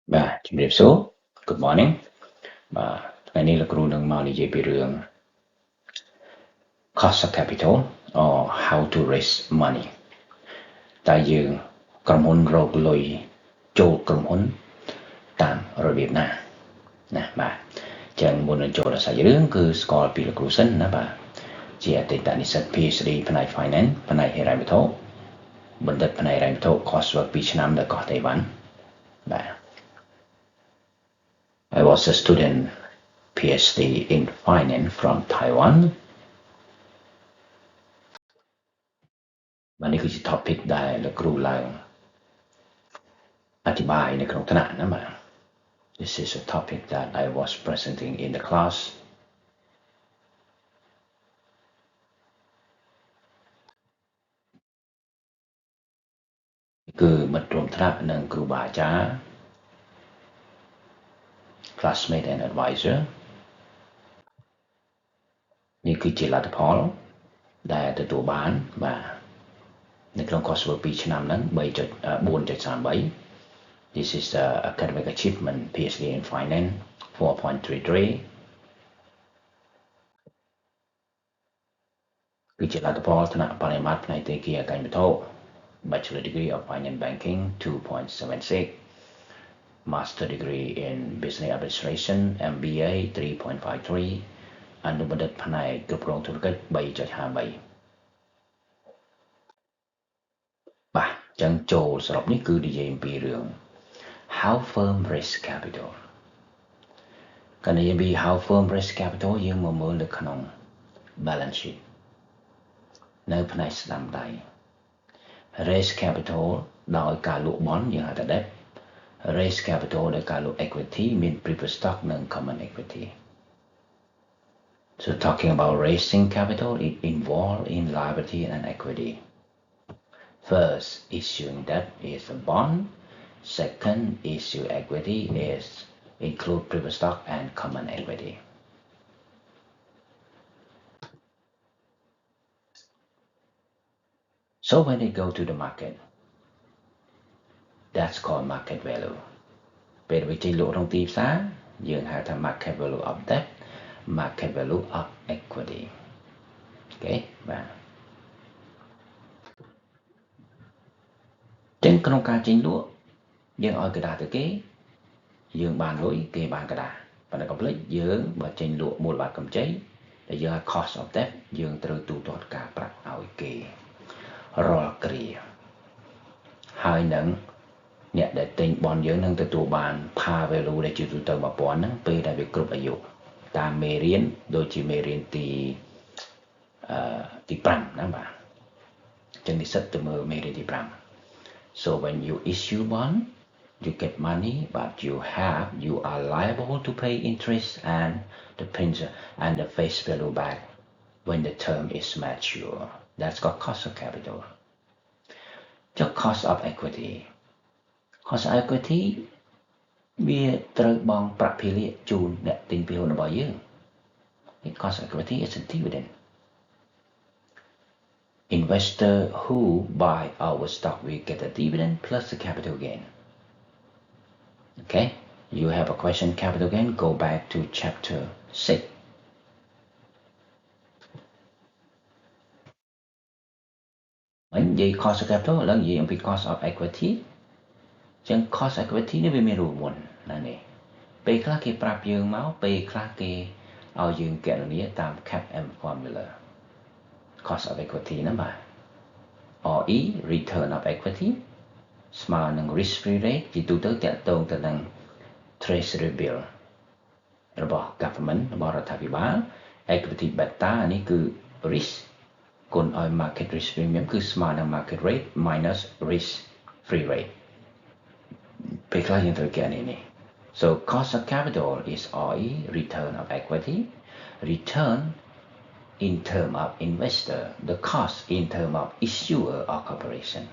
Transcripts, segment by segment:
ជំរាបសួរ Good morning ថ្ងៃនេះលោកគ្រូនឹងមកនិយាយពីរឿង cost of capital or how to raise money តើយើងក្រុមហ៊ុនរកលុយចូលក្រុមហ៊ុនតាមរបៀបណាណាបាទចឹងមុននឹងចូលដល់សាច់រឿងគឺស្គាល់ពីលោកគ្រូសិនណាបាទជាអតីតនិស្សិត PhD ផ្នែក Finance ផ្នែកហិរញ្ញវត្ថុបណ្ឌិតផ្នែកហិរញ្ញវត្ថុ coursework 2 ឆ្នាំនៅកោះតៃវ៉ាន់បាទ I was a student PhD in Finance from Taiwan បាទនេះគឺជា topic ដែលលោកគ្រូឡើងអธิบายនៅក្នុងថ្នាក់ណាបាទ This is a topic that I was presenting in the class គឺមិត្តរួមថ្នាក់និងគ្រូបាអាចារ្យ classmate and advisor នេះគឺជាលទ្ធផលដែលទទួលបានបាទនៅក្នុង coursework 2 ឆ្នាំហ្នឹង 4.33 This is the academic achievement PhD in Finance 4.33 គឺជាលទ្ធផលថ្នាក់បរិមាណផ្នែកទេគាហិរញ្ញវត្ថុ Bachelor degree of Finance Banking 2.76 Master degree in Business Administration MBA 3.53 អនុបណ្ឌិតផ្នែកគ្រប់គ្រងធុរកិច្ច 3.53 បាទចឹងចូលសរុបនេះគឺនិយាយអំពីរឿង how firm raise capital កាលនិយាយពី how firm raise capital យើងមកមើលនៅក្នុង balance sheet នៅផ្នែកស្ដាំដៃ raise capital ដោយការលក់បនយើងហៅថា debt raise capital ដោយការលក់ equity មាន preferred stock និង common equity So talking about raising capital, it involves in liability and equity. First, issuing debt is a bond. Second, issue equity is include preferred stock and common equity. So when it go to the market, that's called market value. ពេលវាចេញលក់ក្នុងទីផ្សារយើងហៅថា market value of debt, market value of equity. Okay, បាទចឹងក្នុងការចេញលក់យើងឲ្យកដាទៅគេយើងបានលុយគេបានកដាប៉ុន្តែកុំភ្លេចយើងបើចេញលក់មូលបត្រកម្ចីដែលយើងហៅ cost of debt យើងត្រូវទូទាត់ការប្រាក់ឲ្យគេរាល់គ្រាហើយនឹងអ្នកដែលទិញបនយើងនឹងទទួលបាន par value ដែលជាទូទៅ 1000 ហ្នឹងពេលដែលវាគ្រប់អាយុតាមមេរៀនដូចជាមេរៀនទី 5 ណាបាទចឹងនិស្សិតទៅមើលមេរៀនទី 5 So when you issue bond you get money but you are liable to pay interest and the principal and the face value back when the term is mature. That's called cost of capital. The cost of equity. Cost of equity វាត្រូវបង់ប្រាក់ភារៈជូនអ្នកទិញភាគហ៊ុនរបស់យើង Cost of equity is a dividend. Investor who buy our stock will get a dividend plus the capital gain. Okay, you have a question capital gain, go back to chapter 6. Vậy cost of capital là gì? Ông biết cost of equity. Chẳng cost of equity nó bị rủi muộn là này. Bây giờ cái prap dương máu, bây giờ cái ao dương kẹt này tam cap M formula. Cost of equity nó mà. RE return of equity. Small năng risk free rate ជាទូទៅតាក់ទងទៅនឹង treasury bill របស់ government របស់រដ្ឋាភិបាល equity beta នេះគឺ risk គុណឲ្យ market risk premium គឺស្មើនឹង market rate minus risk free rate ពេលខ្លះយើងត្រូវគណនានេះ So cost of capital is RE return of equity return in term of investor the cost in term of issuer or corporation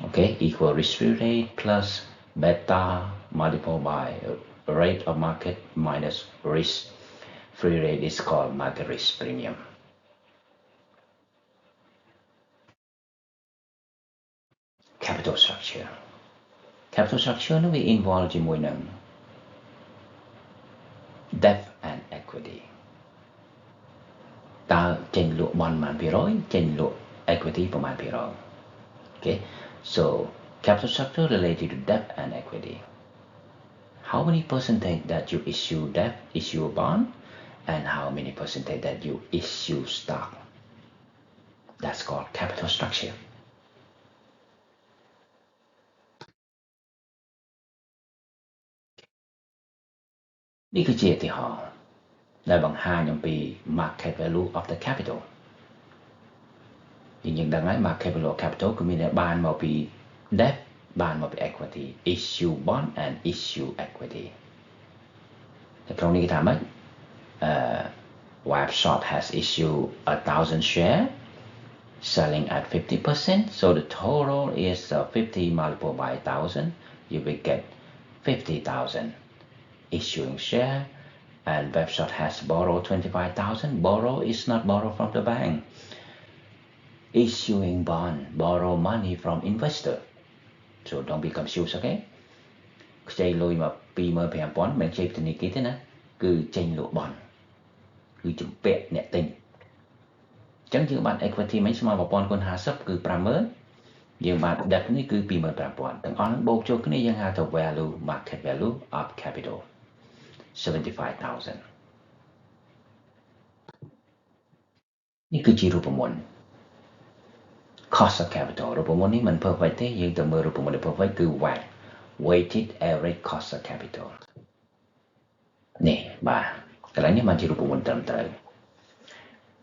Okay, equal risk-free rate plus beta multiplied by rate of market minus risk-free rate is called market risk premium. Capital structure. capital structure នោះវា involve ជាមួយនឹង debt and equity តើចេញលក់ bond ប៉ុន្មាន%ចេញលក់ equity ប៉ុន្មាន%? Okay, so capital structure related to debt and equity. How many percentage that you issue debt, issue a bond, and how many percentage that you issue stock? That's called capital structure. នេះគឺជាឧទាហរណ៍ដែលបង្ហាញអំពី market value of the capital. យើងដឹងហើយ market value of capital គឺមានបានមកពី debt បានមកពី equity, issue bond and issue equity. តែក្នុងនេះគេថាម៉េច Webshop has issued 1,000 share selling at 50%, so the total is 50 multiplied by 1,000, you will get 50,000 issuing share. And Webshop has borrowed 25,000. Borrow is not borrow from the bank. Issuing bond, borrow money from investor. So don't be confused, okay? ខ្ចីលុយមក 25,000 មិនខ្ចីពីធនាគារទេណាគឺចេញលក់ bond គឺជំពាក់អ្នកទិញអញ្ចឹងយើងបាន equity មិញស្មើ 1000 គុណ 50 គឺ 50,000 យើងបាន debt នេះគឺ 25,000 ទាំងអស់ហ្នឹងបូកចូលគ្នាយើងហៅថា value market value of capital 75,000 នេះគឺជារូបមន្ត cost of capital រូបមន្តនេះមិន perfect ទេយើងទៅមើលរូបមន្តដែល perfect គឺ WACC weighted average cost of capital នេះបាទកន្លែងនេះបានជារូបមន្តត្រឹមត្រូវ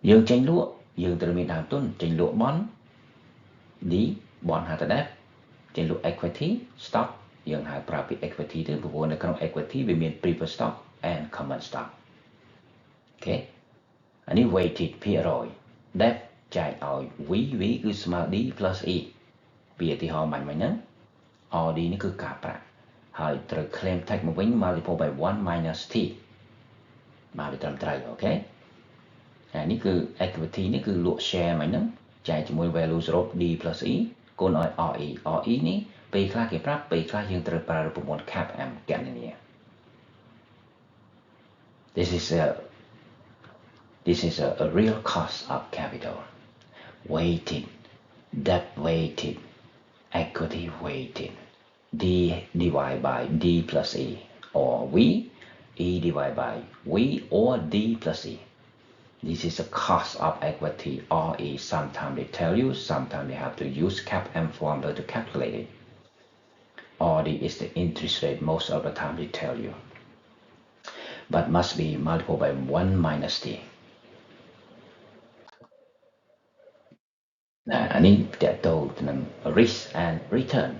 យើងចេញលក់យើងត្រូវមានដើមទុនចេញលក់ bond D bond ហៅថា debt ចេញលក់ equity stock យើងហៅប្រើពាក្យ equity ទៅព្រោះនៅក្នុង equity វាមាន preferred stock and common stock អូខេអានេះ weighted ភាគរយ debt ចែកឲ្យ V គឺស្មើ D plus E ពីឧទាហរណ៍មិញហ្នឹង RD នេះគឺការប្រាក់ហើយត្រូវ claim tax មកវិញ multiple by 1 minus T មកវាត្រឹមត្រូវអូខេហើយនេះគឺ equity នេះគឺលក់ share មិញហ្នឹងចែកជាមួយ value សរុប D plus E គុណឲ្យ RE នេះពេលខ្លះគេប្រាប់ពេលខ្លះយើងត្រូវប្រើរូបមន្ត CAPM គណនា This is a real cost of capital weighted debt weighted equity weighted D divided by D plus E or V E divided by V or D plus E. This is the cost of equity RE. Sometimes they tell you, sometimes they have to use CAPM formula to calculate it. RD is the interest rate most of the time they tell you. But must be multiplied by 1 minus T. อันนี้จะโตถึง risk and return.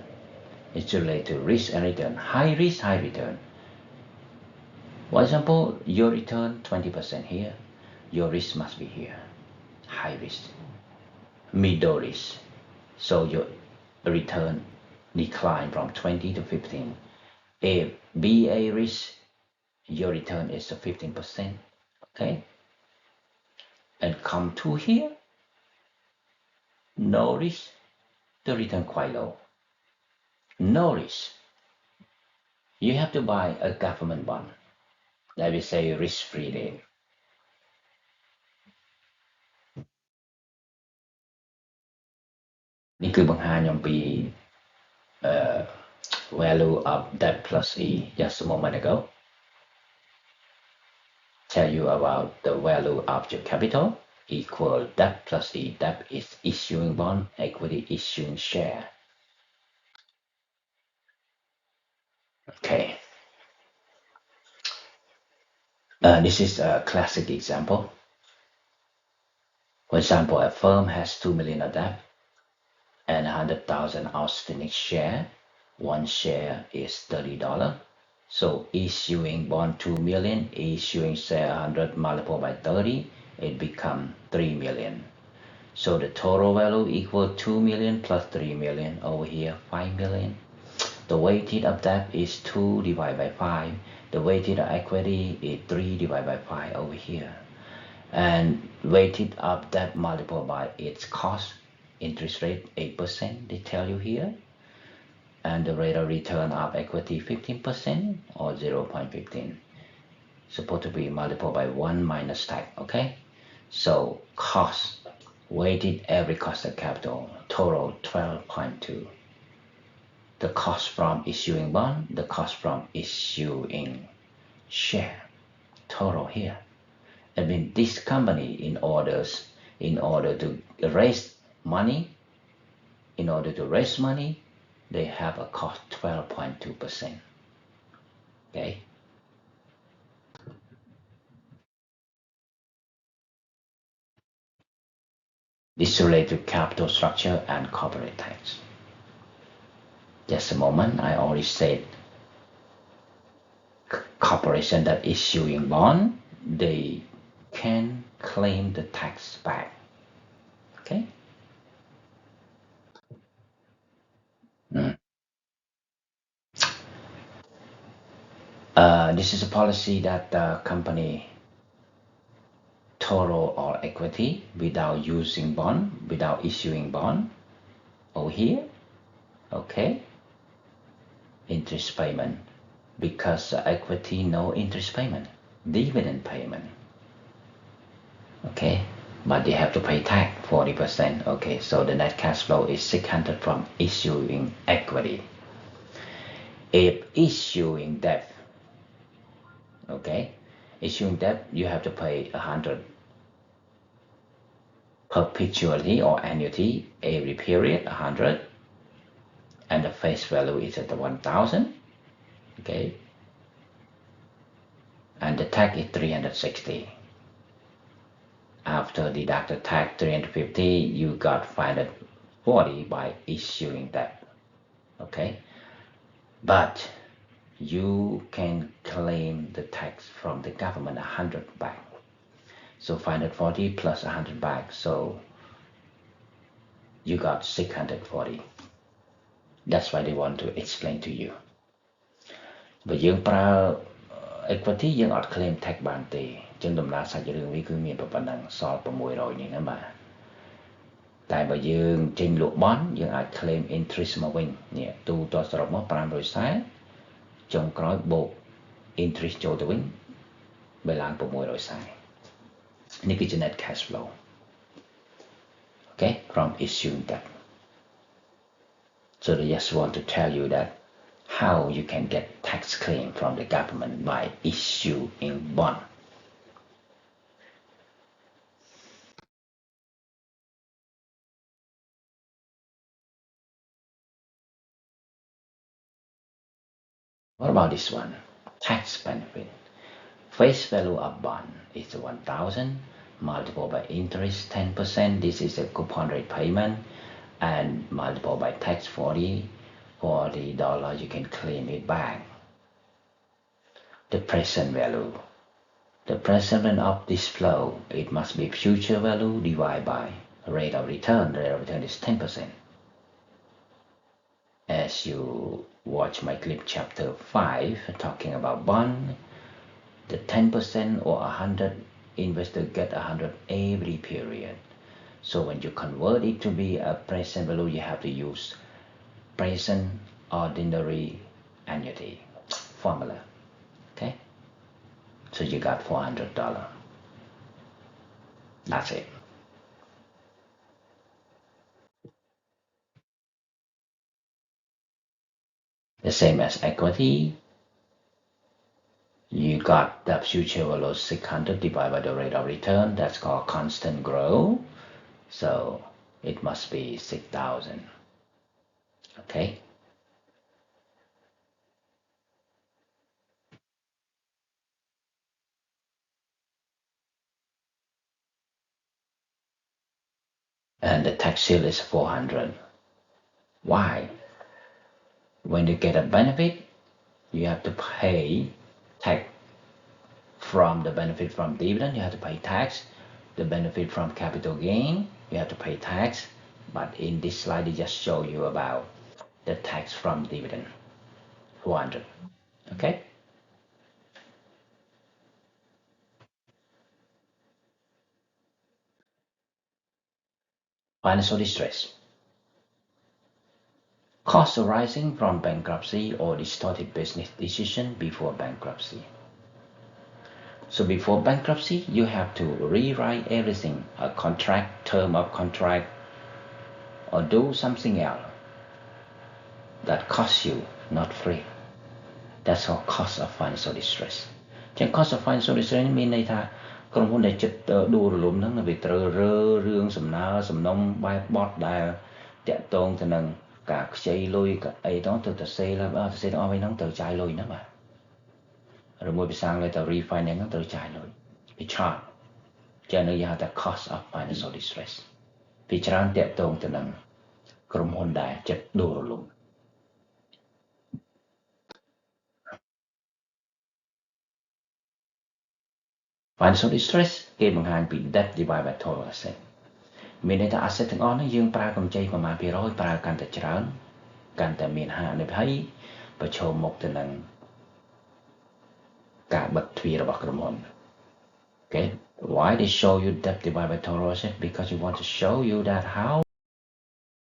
It's related to risk and return. High risk, high return. For example, your return 20% here. Your risk must be here. High risk. Middle risk. So your return decline from 20 to 15. If BA risk, your return is 15%. Okay? And come to here. No risk. The return quite low. No risk. You have to buy a government bond. Let me say risk-free rate. This is the value of debt plus E just a moment ago. Tell you about the value of your capital equal debt plus E. Debt is issuing bond, equity issuing share. Okay. This is a classic example. For example, a firm has 2 million of debt and 100,000 outstanding share. One share is $30. So issuing bond 2 million, issuing share 100 multiplied by 30, it becomes 3 million. So the total value equal 2 million plus 3 million. Over here, 5 million. The weighted of debt is 2 divided by 5. The weighted of equity is 3 divided by 5 over here. And weighted of debt multiplied by its cost, interest rate 8%, they tell you here. and the rate of return of equity 15% or 0.15, supposed to be multiplied by 1 minus tax, okay? So cost, weighted average cost of capital, total 12.2. The cost from issuing bond, the cost from issuing share, total here. I mean, this company, in order to raise money, they have a cost 12.2%. Okay. This relates to capital structure and corporate tax. Just a moment, I already said corporation that issuing bond, they can claim the tax back. Okay. This is a policy that the company total all equity without using bond, without issuing bond. Over here, okay, interest payment, because equity no interest payment, dividend payment, okay, but they have to pay tax 40%. Okay, so the net cash flow is 600 from issuing equity. If issuing debt, okay, issuing debt, you have to pay 100 perpetually or annuity every period, 100, and the face value is at 1,000, okay, and the tax is 360. After deducted tax 350, you got 540 by issuing debt, okay, but you can claim the tax from the government 100 back. So 540 plus 100 back, so you got 640. That's why they want to explain to you. បើយើងប្រើ equity យើងអត់ claim tax បានទេអញ្ចឹងដំណើរសាច់រឿងវាគឺមានប៉ុណ្ណឹងសល់600នេះណាបាទតែបើយើងចេញលក់បន់យើងអាច claim interest មកវិញនេះទូតសរុបមក540ចុងក្រោយបូក interest ចូលទៅវិញវាឡើង640នេះគឺជា net cash flow, okay, from issuing debt. So they just want to tell you that how you can get tax claim from the government by issuing bond. What about this one? Tax benefit. Face value of bond is 1,000 multiplied by interest 10%. This is a coupon rate payment, and multiplied by tax 40 $40 you can claim it back. The present value. The present value of this flow, it must be future value divided by rate of return. The rate of return is 10%. As you watch my clip chapter 5 talking about bond, the 10% or 100, investor get 100 every period. So when you convert it to be a present value, you have to use present ordinary annuity formula. Okay, so you got $400. That's it. The same as equity, you got the future value 600 divided by the rate of return. That's called constant growth. So it must be 6,000. Okay. And the tax shield is 400. Why? When you get a benefit, you have to pay tax. From the benefit from dividend, you have to pay tax. The benefit from capital gain, you have to pay tax. But in this slide, they just show you about the tax from dividend, 400. Okay. Financial distress. costs arising from bankruptcy or distorted business decision before bankruptcy. So before bankruptcy, you have to rewrite everything, a contract, term of contract, or do something else that costs you not free. That's all cost of financial distress. ចឹង cost of financial distress មានន័យថាក្រុមហ៊ុនដែលចិត្តដួលរលំហ្នឹងវាត្រូវរើរឿងសំណើសំណុំបែបបត់ដែលតាក់ទងទៅនឹងការខ្ចីលុយក៏អីទៅទៅសេឡើងទៅសេទាំងអស់វិញហ្នឹងត្រូវចាយលុយហ្នឹងបាទឬមួយភាសាអង់គ្លេសទៅ refinance ហ្នឹងត្រូវចាយលុយវាឆាតចឹងនៅហៅថា cost of financial distress វាច្រើនតាក់ទងទៅនឹងក្រុមហ៊ុនដែលចិត្តដួលរលំfinancial distress គេបង្ហាញពី debt divided by total asset មានន័យថា asset ទាំងអស់ហ្នឹងយើងប្រើកម្ចីប្រមាណ%ប្រើកាន់តែច្រើនកាន់តែមានហានិភ័យប្រឈមមុខទៅនឹងការបិទទ្វាររបស់ក្រុមហ៊ុន Okay, why they show you debt divided by total asset? Because you want to show you that how